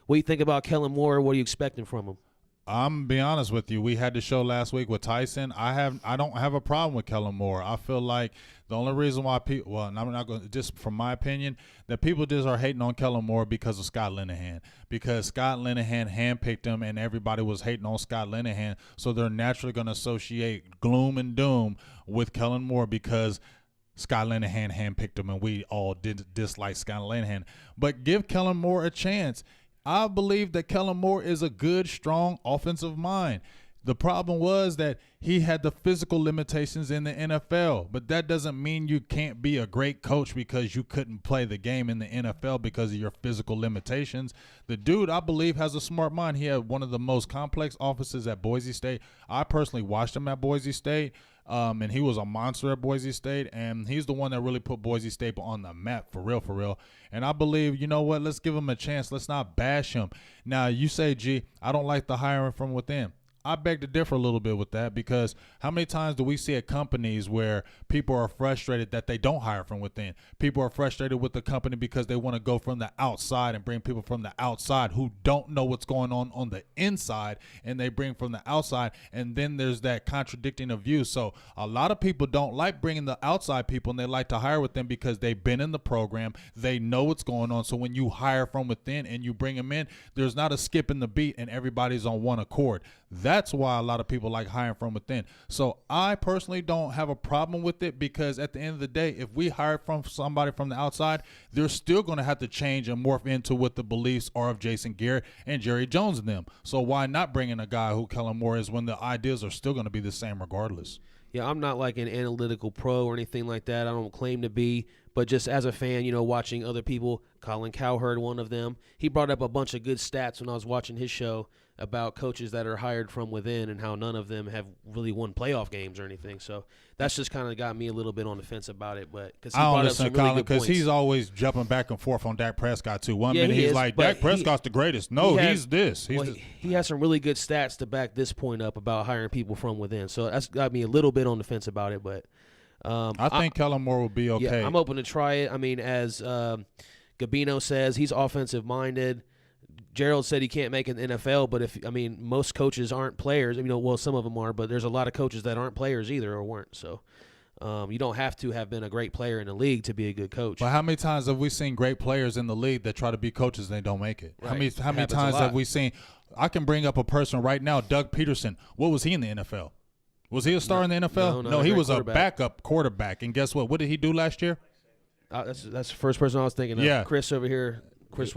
What do you think about Kellen Moore? What are you expecting from him? I'm be honest with you. We had the show last week with Tyson. I don't have a problem with Kellen Moore. I feel like the only reason why people, well, and I'm not going to, just from my opinion, that people just are hating on Kellen Moore because of Scott Linehan. Because Scott Linehan handpicked him, and everybody was hating on Scott Linehan, so they're naturally going to associate gloom and doom with Kellen Moore because Scott Linehan handpicked him, and we all did dislike Scott Linehan. But give Kellen Moore a chance. I believe that Kellen Moore is a good, strong offensive mind. The problem was that he had the physical limitations in the NFL, but that doesn't mean you can't be a great coach because you couldn't play the game in the NFL because of your physical limitations. The dude, I believe, has a smart mind. He had one of the most complex offenses at Boise State. I personally watched him at Boise State, and he was a monster at Boise State, and he's the one that really put Boise State on the map for real, for real. And I believe, you know what, let's give him a chance. Let's not bash him. Now, you say, G, I don't like the hiring from within. I beg to differ a little bit with that because how many times do we see at companies where people are frustrated that they don't hire from within? People are frustrated with the company because they want to go from the outside and bring people from the outside who don't know what's going on the inside, and they bring from the outside, and then there's that contradicting of views. So a lot of people don't like bringing the outside people, and they like to hire with them because they've been in the program. They know what's going on. So when you hire from within and you bring them in, there's not a skip in the beat, and everybody's on one accord. That's why a lot of people like hiring from within. So I personally don't have a problem with it because at the end of the day, if we hire from somebody from the outside, they're still going to have to change and morph into what the beliefs are of Jason Garrett and Jerry Jones and them. So why not bring in a guy who Kellen Moore is when the ideas are still going to be the same regardless? Yeah, I'm not like an analytical pro or anything like that. I don't claim to be, but just as a fan, you know, watching other people, Colin Cowherd, one of them, he brought up a bunch of good stats when I was watching his show about coaches that are hired from within and how none of them have really won playoff games or anything. So that's just kind of got me a little bit on the fence about it. But because I don't listen to Colin because he's always jumping back and forth on Dak Prescott too. One minute he's like, Dak Prescott's the greatest. No, he's this. He has some really good stats to back this point up about hiring people from within. So that's got me a little bit on the fence about it. But I think Kellen Moore will be okay. Yeah, I'm open to try it. I mean, as Gabino says, he's offensive minded. Gerald said he can't make an NFL, but most coaches aren't players. You know, well, some of them are, but there's a lot of coaches that aren't players either or weren't. So you don't have to have been a great player in the league to be a good coach. But how many times have we seen great players in the league that try to be coaches and they don't make it? Right. How many times have we seen? I can bring up a person right now, Doug Peterson. What was he in the NFL? Was he a star in the NFL? No, he was a backup quarterback. And guess what? What did he do last year? That's the first person I was thinking of. Yeah. Chris over here. Chris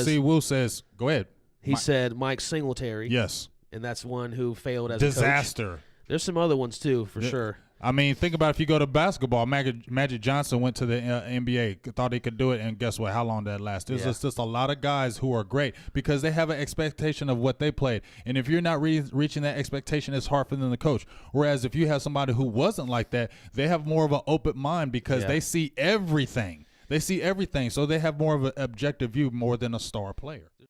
C. Wu says, go ahead. He said Mike Singletary. Yes. And that's one who failed as disaster. A coach. There's some other ones too, for sure. I mean, think about if you go to basketball. Magic Johnson went to the NBA, thought he could do it, and guess what? How long did that last? There's just a lot of guys who are great because they have an expectation of what they played. And if you're not reaching that expectation, it's hard for them to coach. Whereas if you have somebody who wasn't like that, they have more of an open mind because they see everything. They see everything, so they have more of an objective view more than a star player.